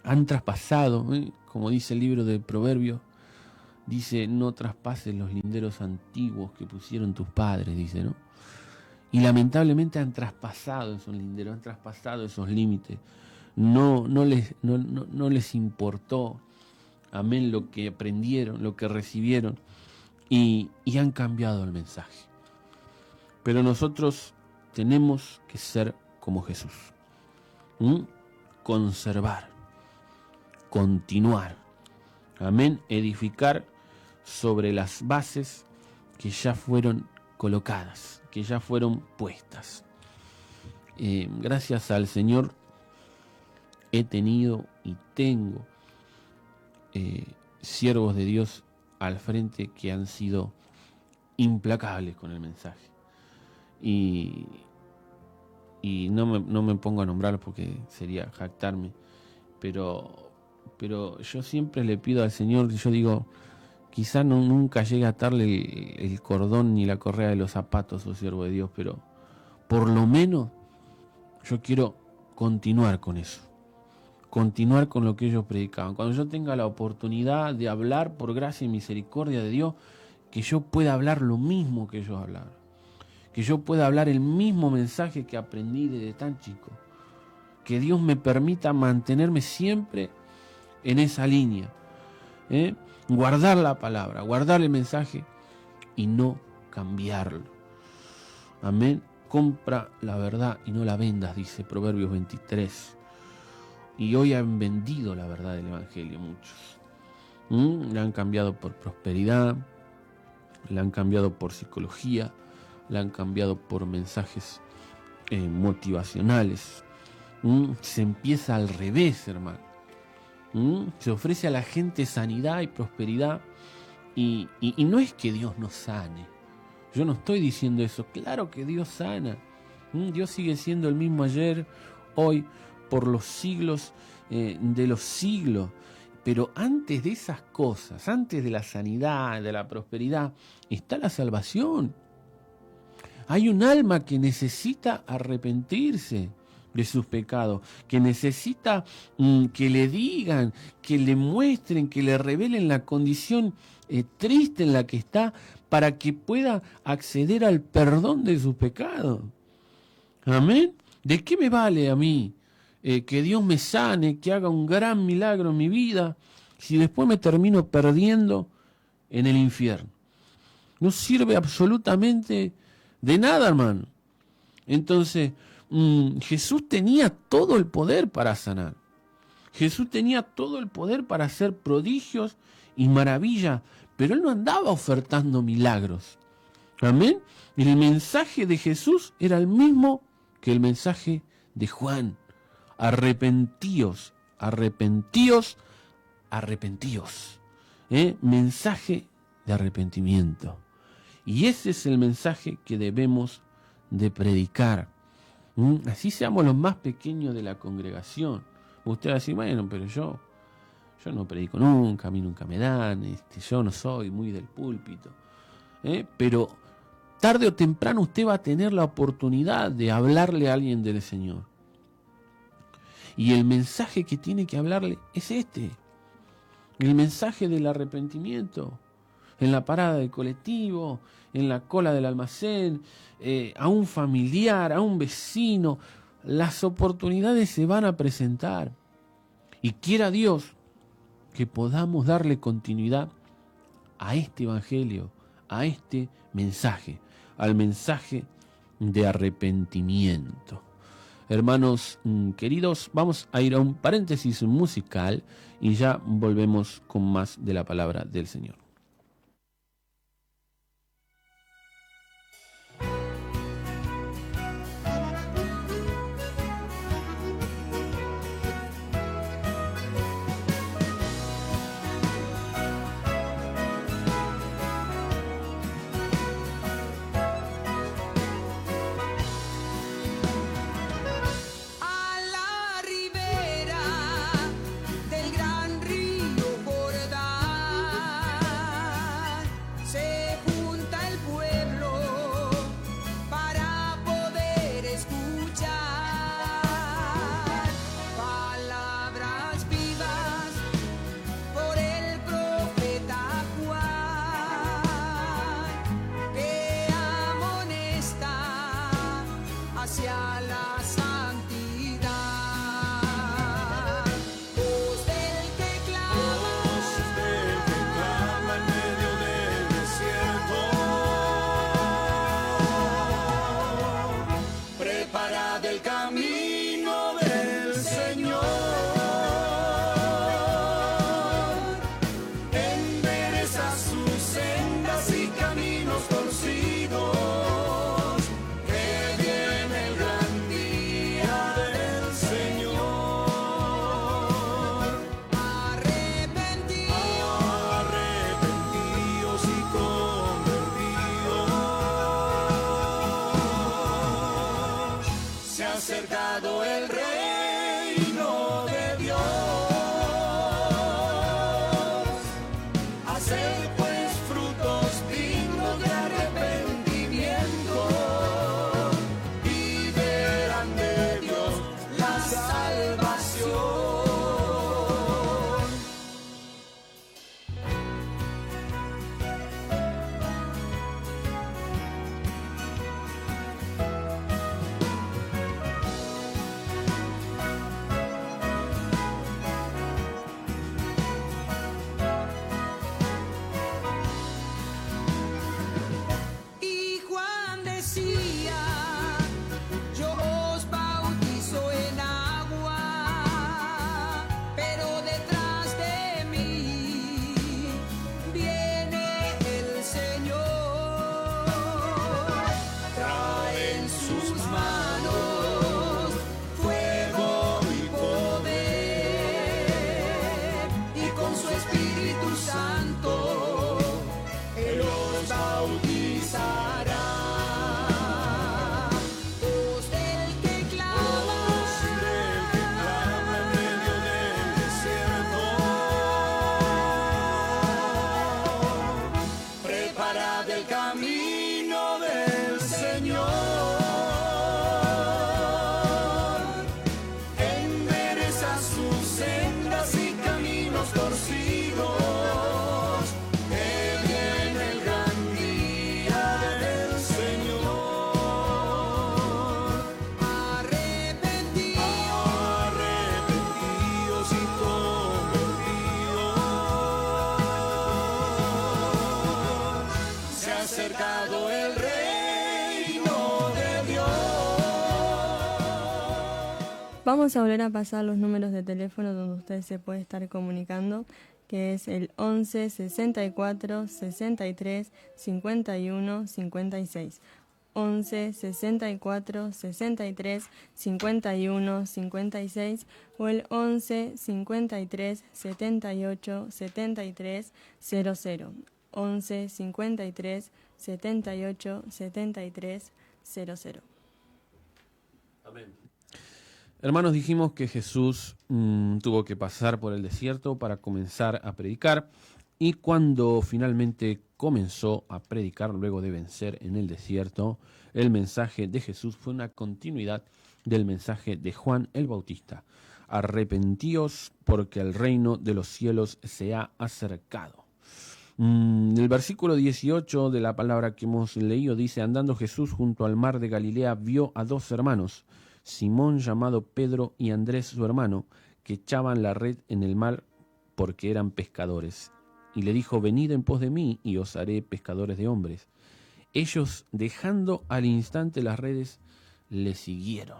S3: Han traspasado, como dice el libro de Proverbios, dice: no traspases los linderos antiguos que pusieron tus padres, dice, ¿no? Y lamentablemente han traspasado esos linderos, han traspasado esos límites. No les importó, amén, lo que aprendieron, lo que recibieron, y han cambiado el mensaje. Pero nosotros tenemos que ser como Jesús. Conservar, continuar, amén, edificar sobre las bases que ya fueron colocadas, que ya fueron puestas. Gracias al Señor he tenido y tengo siervos de Dios al frente que han sido implacables con el mensaje. Y no me pongo a nombrarlos porque sería jactarme, pero yo siempre le pido al Señor, yo digo, quizá nunca llegue a atarle el cordón ni la correa de los zapatos a siervo de Dios, pero por lo menos yo quiero continuar con eso, continuar con lo que ellos predicaban. Cuando yo tenga la oportunidad de hablar por gracia y misericordia de Dios, que yo pueda hablar lo mismo que ellos hablaron, que yo pueda hablar el mismo mensaje que aprendí desde tan chico, que Dios me permita mantenerme siempre en esa línea, guardar la palabra, guardar el mensaje y no cambiarlo. Amén. Compra la verdad y no la vendas, dice Proverbios 23. Y hoy han vendido la verdad del evangelio muchos. La han cambiado por prosperidad, la han cambiado por psicología, la han cambiado por mensajes motivacionales. Se empieza al revés, hermano. Se ofrece a la gente sanidad y prosperidad, y no es que Dios no sane. Yo no estoy diciendo eso. Claro que Dios sana. Dios sigue siendo el mismo ayer, hoy, por los siglos de los siglos. Pero antes de esas cosas, antes de la sanidad, de la prosperidad, está la salvación. Hay un alma que necesita arrepentirse, de sus pecados, que necesita que le digan, que le muestren, que le revelen la condición triste en la que está, para que pueda acceder al perdón de sus pecados. Amén. ¿De qué me vale a mí que Dios me sane, que haga un gran milagro en mi vida, si después me termino perdiendo en el infierno? No sirve absolutamente de nada, hermano. Entonces, Jesús tenía todo el poder para sanar. Jesús tenía todo el poder para hacer prodigios y maravillas, pero Él no andaba ofertando milagros. Amén. El mensaje de Jesús era el mismo que el mensaje de Juan. Arrepentíos, arrepentíos, arrepentíos. Mensaje de arrepentimiento. Y ese es el mensaje que debemos de predicar. Así seamos los más pequeños de la congregación. Usted va a decir, bueno, pero yo no predico nunca, a mí nunca me dan, yo no soy muy del púlpito. Pero tarde o temprano usted va a tener la oportunidad de hablarle a alguien del Señor. Y el mensaje que tiene que hablarle es este. El mensaje del arrepentimiento. En la parada del colectivo, en la cola del almacén, a un familiar, a un vecino. Las oportunidades se van a presentar. Y quiera Dios que podamos darle continuidad a este evangelio, a este mensaje, al mensaje de arrepentimiento. Hermanos queridos, vamos a ir a un paréntesis musical y ya volvemos con más de la palabra del Señor.
S6: Vamos a volver a pasar los números de teléfono donde usted se puede estar comunicando, que es el 11 64 63 51 56. 11 64 63 51 56 o el 11 53 78 73 00. 11 53 78 73 00.
S3: Amén. Hermanos, dijimos que Jesús tuvo que pasar por el desierto para comenzar a predicar, y cuando finalmente comenzó a predicar luego de vencer en el desierto, el mensaje de Jesús fue una continuidad del mensaje de Juan el Bautista. Arrepentíos porque el reino de los cielos se ha acercado. El versículo 18 de la palabra que hemos leído dice: andando Jesús junto al mar de Galilea, vio a dos hermanos, Simón llamado Pedro y Andrés su hermano, que echaban la red en el mar porque eran pescadores. Y le dijo: venid en pos de mí y os haré pescadores de hombres. Ellos, dejando al instante las redes, le siguieron.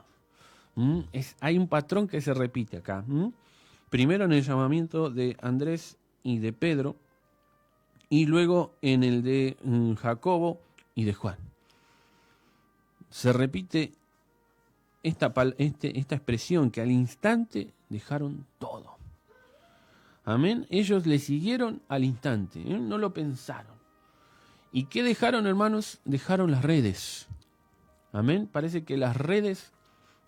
S3: Hay un patrón que se repite acá. Primero en el llamamiento de Andrés y de Pedro, y luego en el de Jacobo y de Juan. Se repite esta expresión, que al instante dejaron todo. Amén. Ellos le siguieron al instante, no lo pensaron. ¿Y qué dejaron, hermanos? Dejaron las redes. Amén. Parece que las redes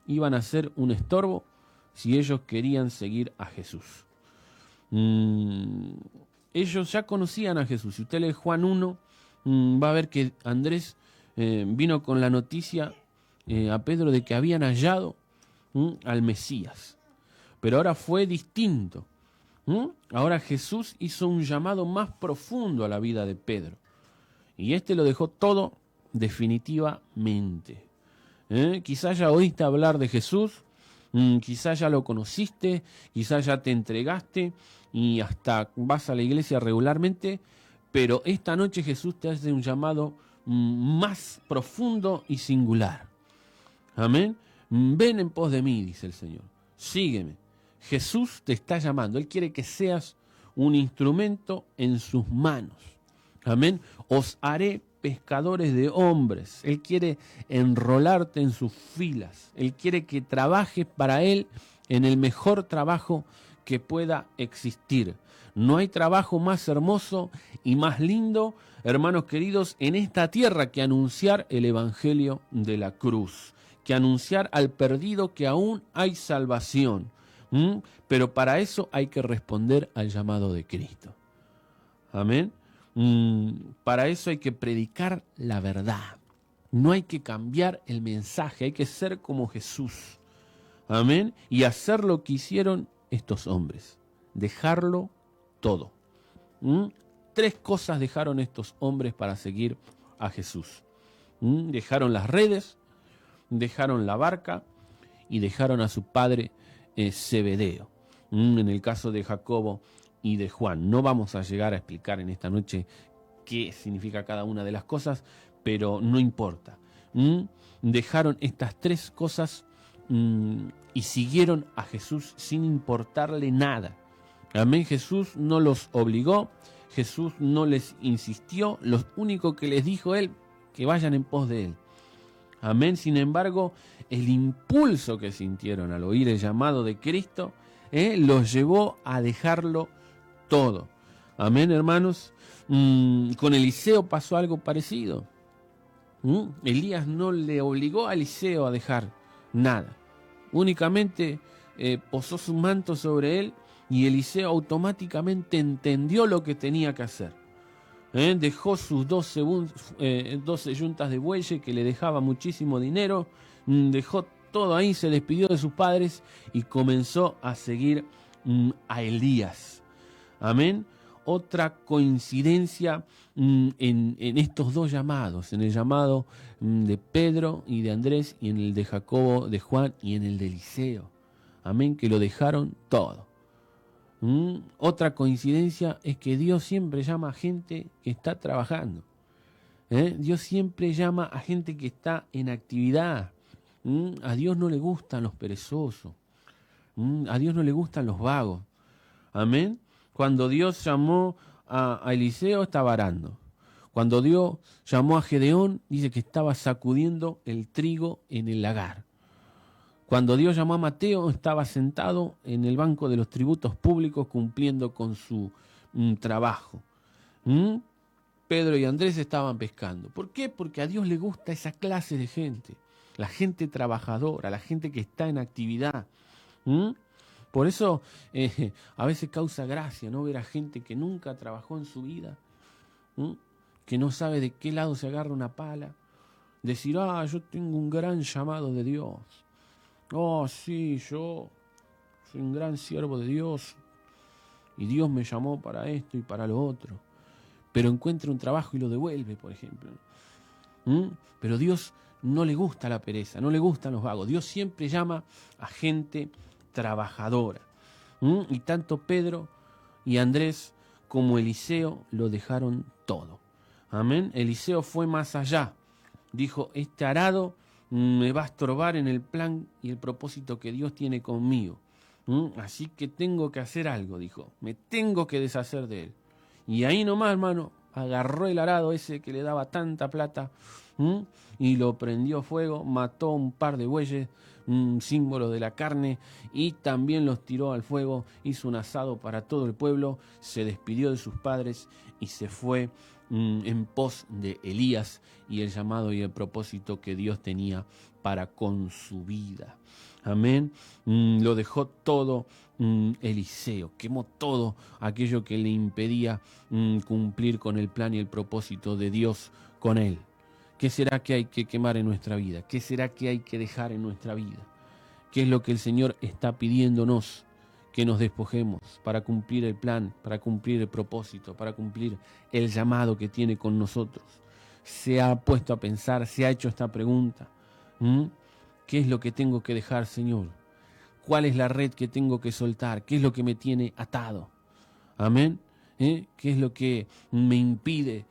S3: iban a ser un estorbo si ellos querían seguir a Jesús. Ellos ya conocían a Jesús. Si usted lee Juan 1, va a ver que Andrés vino con la noticia a Pedro de que habían hallado al Mesías. Pero ahora fue distinto. Ahora Jesús hizo un llamado más profundo a la vida de Pedro. Y este lo dejó todo definitivamente. Quizás ya oíste hablar de Jesús, quizás ya lo conociste, quizás ya te entregaste y hasta vas a la iglesia regularmente, pero esta noche Jesús te hace un llamado más profundo y singular. Amén. Ven en pos de mí, dice el Señor. Sígueme. Jesús te está llamando. Él quiere que seas un instrumento en sus manos. Amén. Os haré pescadores de hombres. Él quiere enrolarte en sus filas. Él quiere que trabajes para Él en el mejor trabajo que pueda existir. No hay trabajo más hermoso y más lindo, hermanos queridos, en esta tierra que anunciar el evangelio de la cruz, que anunciar al perdido que aún hay salvación. Pero para eso hay que responder al llamado de Cristo. Amén. Para eso hay que predicar la verdad. No hay que cambiar el mensaje, hay que ser como Jesús. Amén. Y hacer lo que hicieron estos hombres. Dejarlo todo. 3 cosas dejaron estos hombres para seguir a Jesús. Dejaron las redes, dejaron la barca y dejaron a su padre Zebedeo. En el caso de Jacobo y de Juan. No vamos a llegar a explicar en esta noche qué significa cada una de las cosas, pero no importa. Dejaron estas 3 cosas y siguieron a Jesús sin importarle nada. Amén. Jesús no los obligó, Jesús no les insistió, lo único que les dijo Él, que vayan en pos de Él. Amén. Sin embargo, el impulso que sintieron al oír el llamado de Cristo los llevó a dejarlo todo. Amén, hermanos. Con Eliseo pasó algo parecido. Elías no le obligó a Eliseo a dejar nada. Únicamente posó su manto sobre él y Eliseo automáticamente entendió lo que tenía que hacer. Dejó sus 12 yuntas de bueyes que le dejaba muchísimo dinero, dejó todo ahí, se despidió de sus padres y comenzó a seguir a Elías. Amén. Otra coincidencia en estos 2 llamados, en el llamado de Pedro y de Andrés y en el de Jacobo, de Juan y en el de Eliseo. Amén, que lo dejaron todo. Otra coincidencia es que Dios siempre llama a gente que está trabajando. Dios siempre llama a gente que está en actividad. A Dios no le gustan los perezosos. A Dios no le gustan los vagos. Amén. Cuando Dios llamó a Eliseo, estaba arando. Cuando Dios llamó a Gedeón, dice que estaba sacudiendo el trigo en el lagar. Cuando Dios llamó a Mateo, estaba sentado en el banco de los tributos públicos cumpliendo con su trabajo. Pedro y Andrés estaban pescando. ¿Por qué? Porque a Dios le gusta esa clase de gente. La gente trabajadora, la gente que está en actividad. Por eso a veces causa gracia, ¿no? Ver a gente que nunca trabajó en su vida, que no sabe de qué lado se agarra una pala. Decir, yo tengo un gran llamado de Dios. Oh, sí, yo soy un gran siervo de Dios. Y Dios me llamó para esto y para lo otro. Pero encuentra un trabajo y lo devuelve, por ejemplo. Pero Dios no le gusta la pereza, no le gustan los vagos. Dios siempre llama a gente trabajadora. Y tanto Pedro y Andrés como Eliseo lo dejaron todo. Amén. Eliseo fue más allá. Dijo, este arado me va a estorbar en el plan y el propósito que Dios tiene conmigo. Así que tengo que hacer algo, dijo. Me tengo que deshacer de él. Y ahí nomás, hermano, agarró el arado ese que le daba tanta plata y lo prendió fuego, mató un par de bueyes, símbolo de la carne, y también los tiró al fuego, hizo un asado para todo el pueblo, se despidió de sus padres y se fue en pos de Elías y el llamado y el propósito que Dios tenía para con su vida. Amén. Lo dejó todo Eliseo, quemó todo aquello que le impedía cumplir con el plan y el propósito de Dios con él. ¿Qué será que hay que quemar en nuestra vida? ¿Qué será que hay que dejar en nuestra vida? ¿Qué es lo que el Señor está pidiéndonos? Que nos despojemos para cumplir el plan, para cumplir el propósito, para cumplir el llamado que tiene con nosotros. Se ha puesto a pensar, se ha hecho esta pregunta. ¿Qué es lo que tengo que dejar, Señor? ¿Cuál es la red que tengo que soltar? ¿Qué es lo que me tiene atado? Amén. ¿Qué es lo que me impide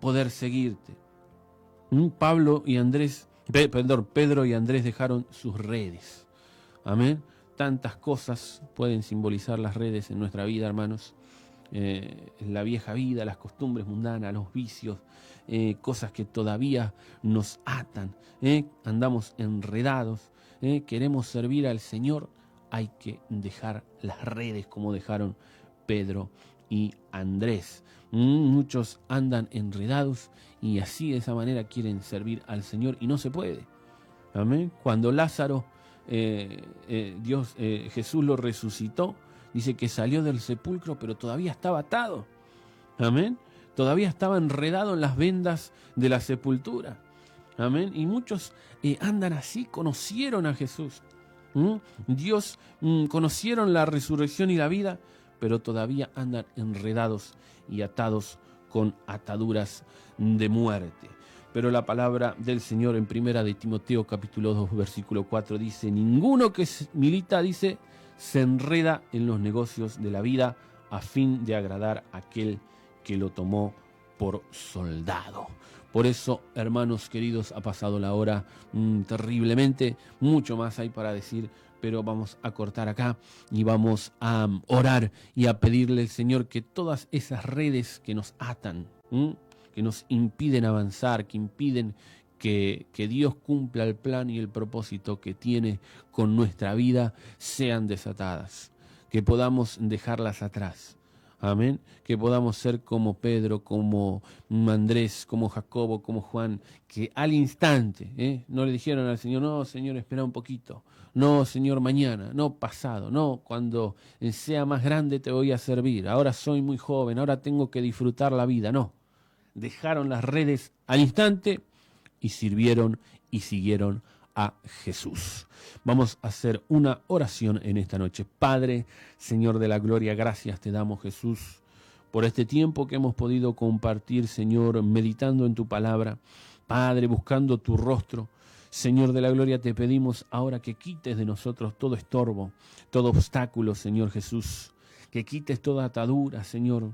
S3: poder seguirte? Pedro y Andrés dejaron sus redes. Amén. Tantas cosas pueden simbolizar las redes en nuestra vida, hermanos. La vieja vida, las costumbres mundanas, los vicios, cosas que todavía nos atan. Andamos enredados. Queremos servir al Señor. Hay que dejar las redes como dejaron Pedro y Andrés. Muchos andan enredados y así de esa manera quieren servir al Señor y no se puede. Amén. Cuando Lázaro, Jesús lo resucitó, dice que salió del sepulcro, pero todavía estaba atado. Amén. Todavía estaba enredado en las vendas de la sepultura. Amén. Y muchos andan así, conocieron a Jesús. Dios, conocieron la resurrección y la vida, pero todavía andan enredados y atados con ataduras de muerte. Pero la palabra del Señor en primera de Timoteo capítulo 2 versículo 4 dice: ninguno que milita, dice, se enreda en los negocios de la vida a fin de agradar a aquel que lo tomó por soldado. Por eso, hermanos queridos, ha pasado la hora terriblemente. Mucho más hay para decir, pero vamos a cortar acá y vamos a orar y a pedirle al Señor que todas esas redes que nos atan, que nos impiden avanzar, que impiden que Dios cumpla el plan y el propósito que tiene con nuestra vida, sean desatadas, que podamos dejarlas atrás. Amén. Que podamos ser como Pedro, como Andrés, como Jacobo, como Juan, que al instante no le dijeron al Señor: no, Señor, espera un poquito, no, Señor, mañana, no, pasado, no, cuando sea más grande te voy a servir, ahora soy muy joven, ahora tengo que disfrutar la vida. No, dejaron las redes al instante y sirvieron y siguieron a Jesús. Vamos a hacer una oración en esta noche. Padre, Señor de la gloria, gracias te damos, Jesús, por este tiempo que hemos podido compartir, Señor, meditando en tu palabra. Padre, buscando tu rostro. Señor de la gloria, te pedimos ahora que quites de nosotros todo estorbo, todo obstáculo, Señor Jesús. Que quites toda atadura, Señor.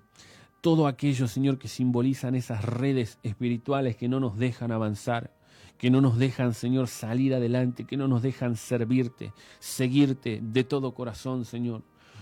S3: Todo aquello, Señor, que simbolizan esas redes espirituales que no nos dejan avanzar. que no nos dejan, Señor, salir adelante, que no nos dejan servirte, seguirte de todo corazón, Señor.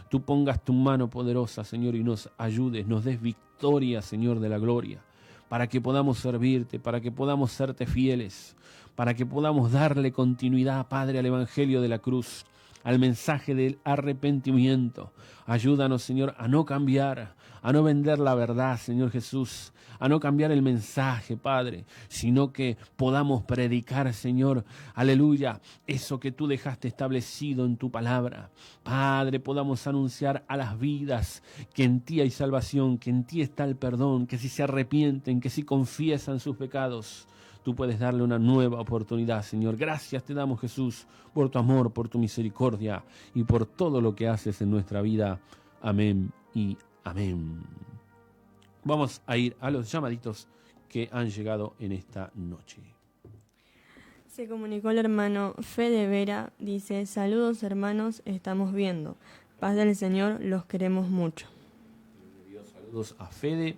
S3: Tú pongas tu mano poderosa, Señor, y nos ayudes, nos des victoria, Señor, de la gloria, para que podamos servirte, para que podamos serte fieles, para que podamos darle continuidad, Padre, al Evangelio de la cruz, al mensaje del arrepentimiento. Ayúdanos, Señor, a no cambiar, a no vender la verdad, Señor Jesús, a no cambiar el mensaje, Padre, sino que podamos predicar, Señor, aleluya, eso que tú dejaste establecido en tu palabra. Padre, podamos anunciar a las vidas que en ti hay salvación, que en ti está el perdón, que si se arrepienten, que si confiesan sus pecados, tú puedes darle una nueva oportunidad, Señor. Gracias te damos, Jesús, por tu amor, por tu misericordia y por todo lo que haces en nuestra vida. Amén y amén. Vamos a ir a los llamaditos que han llegado en esta noche.
S6: Se comunicó el hermano Fede Vera, dice: saludos hermanos, estamos viendo. Paz del Señor, los queremos mucho.
S3: Saludos a Fede,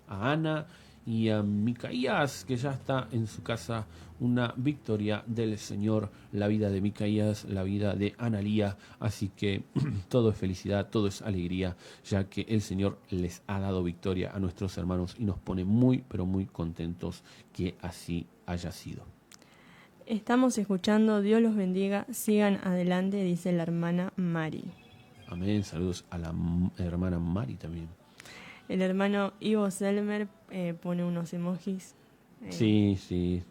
S3: a Ana y a Micaías, que ya está en su casa. Una victoria del Señor, la vida de Micaías, la vida de Analía. Así que todo es felicidad, todo es alegría, ya que el Señor les ha dado victoria a nuestros hermanos y nos pone muy, pero muy contentos que así haya sido.
S6: Estamos escuchando, Dios los bendiga, sigan adelante, dice la hermana Mari.
S3: Amén, saludos a la hermana Mari también.
S6: El hermano Ivo Selmer pone unos emojis.
S3: Sí,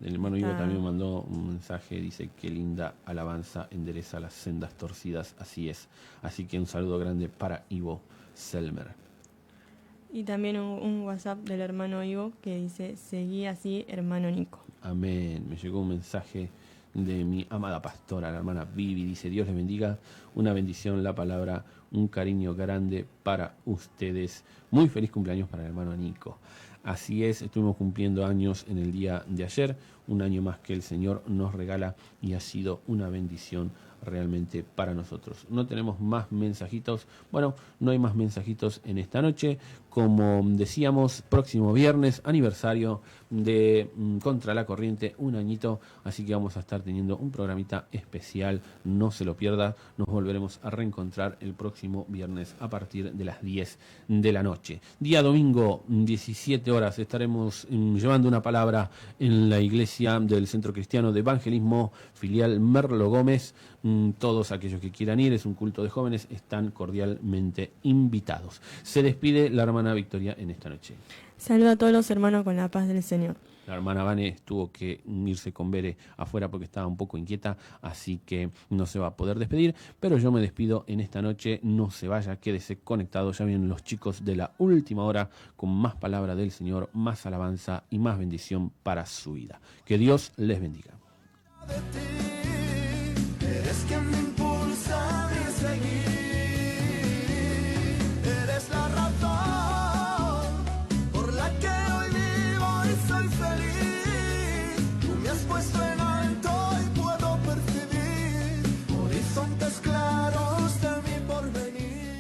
S3: el hermano Ivo también mandó un mensaje, dice: qué linda alabanza, endereza las sendas torcidas, así es. Así que un saludo grande para Ivo Selmer.
S6: Y también un WhatsApp del hermano Ivo que dice: seguí así, hermano Nico.
S3: Amén. Me llegó un mensaje de mi amada pastora, la hermana Vivi, dice: Dios les bendiga, una bendición, la palabra, un cariño grande para ustedes. Muy feliz cumpleaños para el hermano Nico. Así es, estuvimos cumpliendo años en el día de ayer, un año más que el Señor nos regala y ha sido una bendición realmente para nosotros. No tenemos más mensajitos, bueno, no hay más mensajitos en esta noche. Como decíamos, próximo viernes, aniversario de Contra la Corriente, un añito, así que vamos a estar teniendo un programita especial, no se lo pierda. Nos volveremos a reencontrar el próximo viernes a partir de las 10 de la noche. Día domingo, 17 horas, estaremos llevando una palabra en la iglesia del Centro Cristiano de Evangelismo, filial Merlo Gómez. Todos aquellos que quieran ir, es un culto de jóvenes, están cordialmente invitados. Se despide la hermana Victoria en esta noche.
S6: Saluda a todos los hermanos con la paz del Señor.
S3: La hermana Vane tuvo que irse con Bere afuera porque estaba un poco inquieta, así que no se va a poder despedir, pero yo me despido en esta noche. No se vaya, quédese conectado, ya vienen los chicos de la última hora con más palabra del Señor, más alabanza y más bendición para su vida. Que Dios les bendiga.